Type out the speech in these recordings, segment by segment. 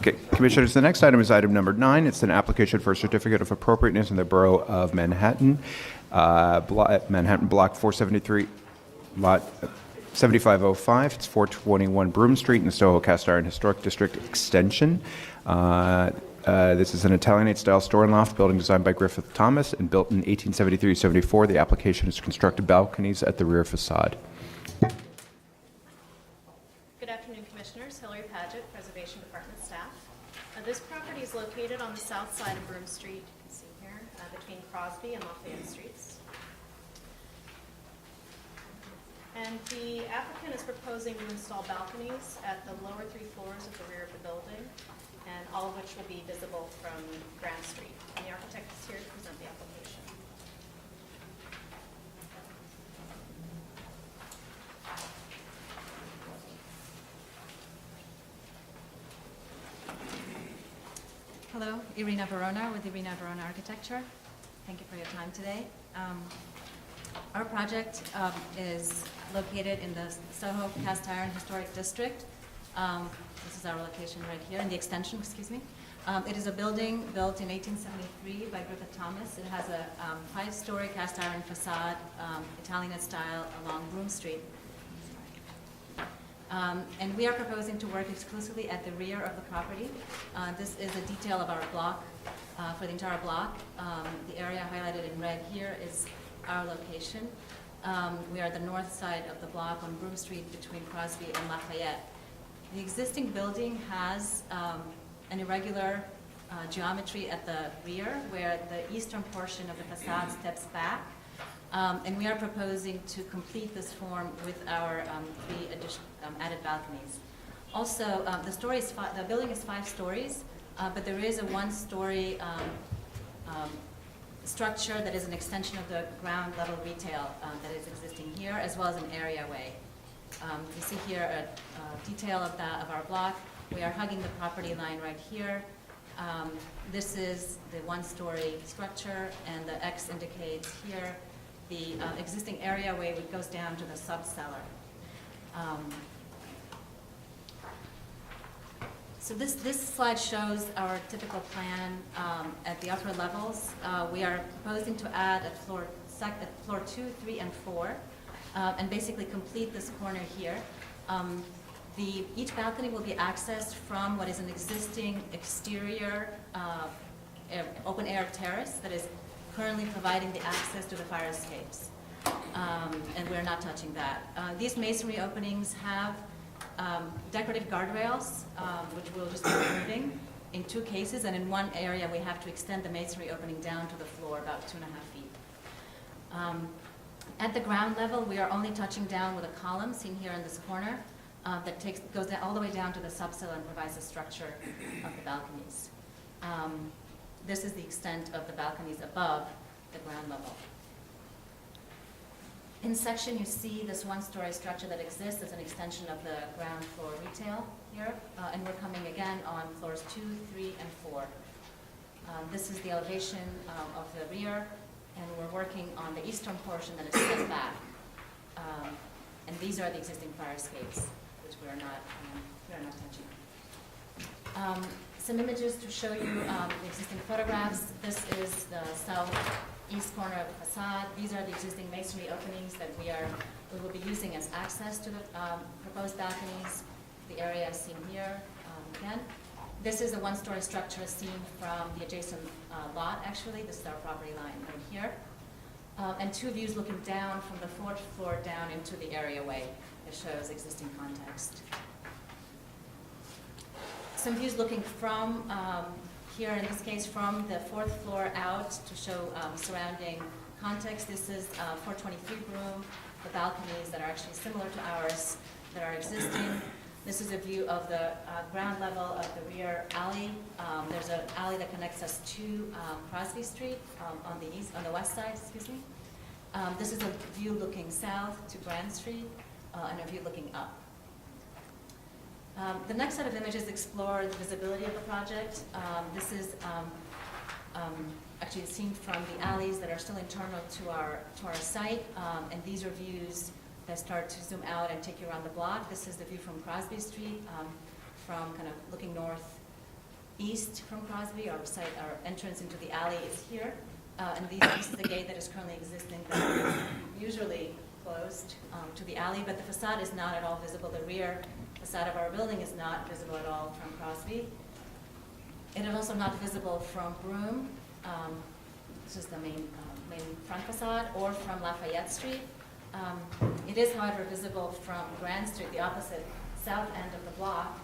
Okay, Commissioners, the next item is item number 9. It's an application for a certificate of appropriateness in the Borough of Manhattan, Manhattan Block 473, Lot 7505. It's 421 Broome Street in the Soho Cast Iron Historic District Extension. This is an Italianate-style store and loft building designed by Griffith Thomas and built in 1873-74. The application is to construct balconies at the rear facade. Good afternoon, Commissioners. Hillary Paget, Preservation Department staff. This property is located on the south side of Broome Street, you can see here, between Crosby and Lafayette Streets. And the applicant is proposing to install balconies at the lower 3 floors of the rear of the building, and all of which will be visible from Broome Street. And the architect is here to present the application. Hello, Irina Verona with Irina Verona Architecture. Thank you for your time today. Our project is located in the Soho Cast Iron Historic District. This is our location right here in the extension, excuse me. It is a building built in 1873 by Griffith Thomas. It has a 5-story cast iron facade, Italianate style, along Broome Street. And we are proposing to work exclusively at the rear of the property. This is a detail of our block, for the entire block. The area highlighted in red here is our location. We are the north side of the block on Broome Street between Crosby and Lafayette. The existing building has an irregular geometry at the rear where the eastern portion of the facade steps back. And we are proposing to complete this form with our 3 added balconies. Also, the building is 5 stories, but there is a 1-story structure that is an extension of the ground level retail that is existing here, as well as an areaway. You see here a detail of our block. We are hugging the property line right here. This is the 1-story structure, and the X indicates here the existing areaway which goes down to the sub-cellar. So this slide shows our typical plan at the upper levels. We are proposing to add at floor 2, 3, and 4, and basically complete this corner here. Each balcony will be accessed from what is an existing exterior open-air terrace that is currently providing the access to the fire escapes, and we're not touching that. These masonry openings have decorative guardrails, which we'll just be removing in 2 cases, and in 1 area we have to extend the masonry opening down to the floor about 2.5 feet. At the ground level, we are only touching down with a column seen here in this corner that goes all the way down to the subcellar and provides the structure of the balconies. This is the extent of the balconies above the ground level. In section, you see this 1-story structure that exists as an extension of the ground floor retail here, and we're coming again on floors 2, 3, and 4. This is the elevation of the rear, and we're working on the eastern portion that is set back. And these are the existing fire escapes, which we are not touching. Some images to show you the existing photographs. This is the southeast corner of the facade. These are the existing masonry openings that we will be using as access to the proposed balconies. The area is seen here again. This is a 1-story structure seen from the adjacent lot, actually. This is our property line right here. And 2 views looking down from the 4th floor down into the areaway that shows existing context. Some views looking from here, in this case, from the 4th floor out to show surrounding context. This is 423 Broome, the balconies that are actually similar to ours that are existing. This is a view of the ground level of the rear alley. There's an alley that connects us to Crosby Street on the west side, excuse me. This is a view looking south to Broome Street and a view looking up. The next set of images explore the visibility of the project. This is actually seen from the alleys that are still internal to our site, and these are views that start to zoom out and take you around the block. This is the view from Crosby Street, from kind of looking north east from Crosby. Our entrance into the alley is here. And this is the gate that is currently existing that is usually closed to the alley, but the facade is not at all visible. The rear facade of our building is not visible at all from Crosby. It is also not visible from Broome, this is the main front facade, or from Lafayette Street. It is, however, visible from Grand Street, the opposite south end of the block,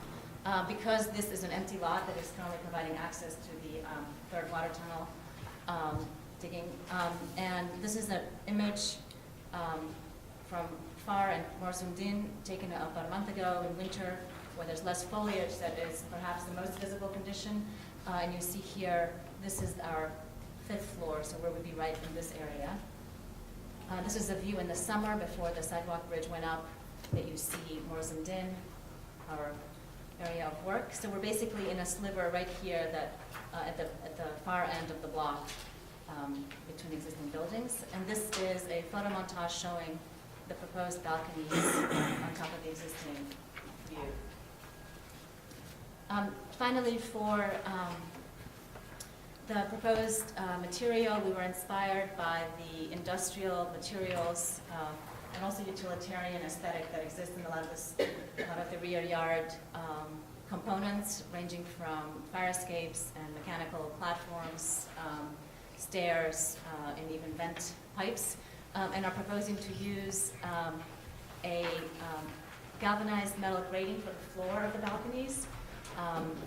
because this is an empty lot that is currently providing access to the third water tunnel digging. And this is an image from far and more zoomed in, taken about a month ago in winter, where there's less foliage, that is perhaps the most visible condition. And you see here, this is our 5th floor, so where we'd be right in this area. This is a view in the summer before the sidewalk bridge went up that you see more zoomed in, our area of work. So we're basically in a sliver right here that at the far end of the block between existing buildings. And this is a photo montage showing the proposed balconies on top of the existing view. Finally, for the proposed material, we were inspired by the industrial materials and also utilitarian aesthetic that exists in a lot of the rear yard components, ranging from fire escapes and mechanical platforms, stairs, and even vent pipes, and are proposing to use a galvanized metal grating for the floor of the balconies,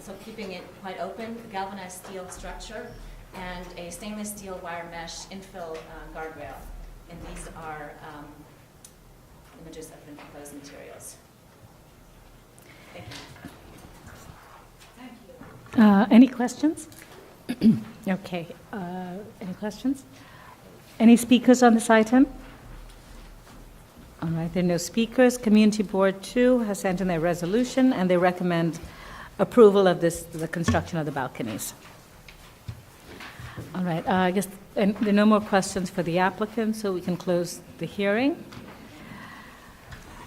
so keeping it quite open, galvanized steel structure, and a stainless steel wire mesh infill guardrail. And these are images of the proposed materials. Thank you. Thank you. Any questions? Okay. Any questions? Any speakers on this item? All right, there are no speakers. Community Board 2 has sent in their resolution, and they recommend approval of the construction of the balconies. All right, I guess and there are no more questions for the applicant, so we can close the hearing.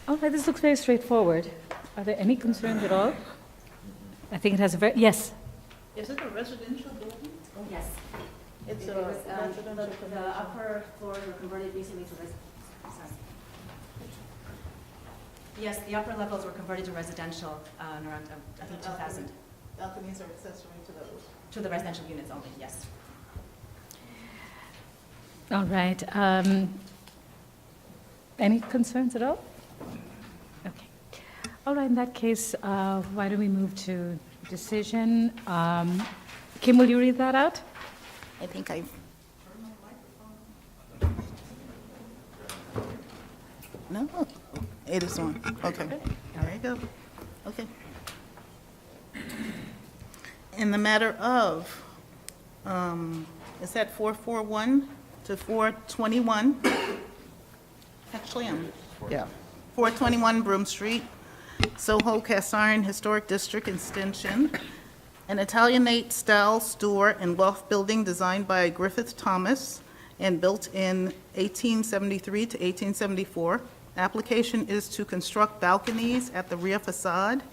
All right, this looks very straightforward. Are there any concerns at all? I think it has a very, yes. Is it a residential building? Yes. It's It a was, residential the commercial. upper floors were converted recently to sorry. Yes, the upper levels were converted to residential in around, I think, 2000. Balconies are accessory to those. To the residential units only, yes. All right. Any concerns at all? Okay. All right, in that case, why don't we move to decision? Kim, will you read that out? I think I. No, it is on. Okay. There you go. Okay. In the matter of, is that 441 to 421? Actually, yeah. 421 Broome Street, Soho Cast Iron Historic District Extension. An Italianate style store and loft building designed by Griffith Thomas and built in 1873 to 1874. Application is to construct balconies at the rear facade,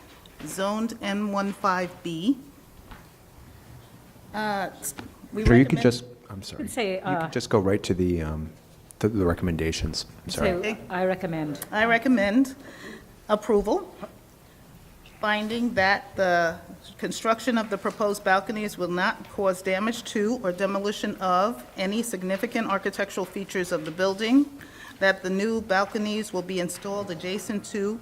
zoned N15B. We Sure, you can recommend- just, I'm sorry. Say, You can just go right to the recommendations. I'm sorry. So I recommend. I recommend approval, finding that the construction of the proposed balconies will not cause damage to or demolition of any significant architectural features of the building, that the new balconies will be installed adjacent to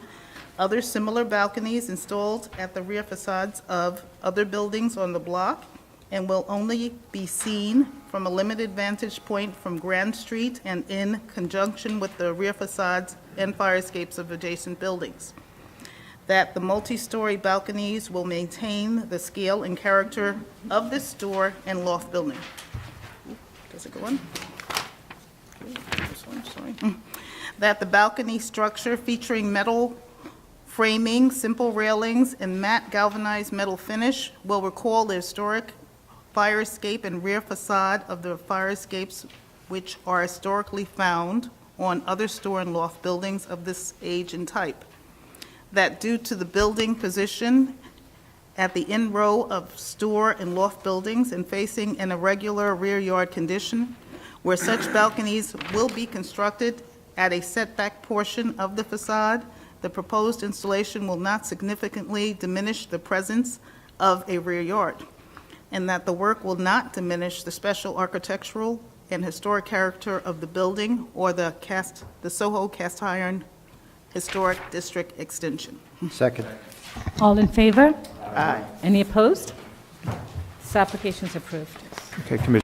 other similar balconies installed at the rear facades of other buildings on the block, and will only be seen from a limited vantage point from Grand Street and in conjunction with the rear facades and fire escapes of adjacent buildings. That the multi-story balconies will maintain the scale and character of this store and loft building. Does it go on? This one, sorry. That the balcony structure featuring metal framing, simple railings, and matte galvanized metal finish will recall the historic fire escape and rear facade of the fire escapes which are historically found on other store and loft buildings of this age and type. That due to the building position at the end row of store and loft buildings and facing an irregular rear yard condition, where such balconies will be constructed at a setback portion of the facade. The proposed installation will not significantly diminish the presence of a rear yard, and that the work will not diminish the special architectural and historic character of the building or the Soho Cast Iron Historic District Extension. Second. All in favor? Aye. Any opposed? This application is approved. Okay, Commissioner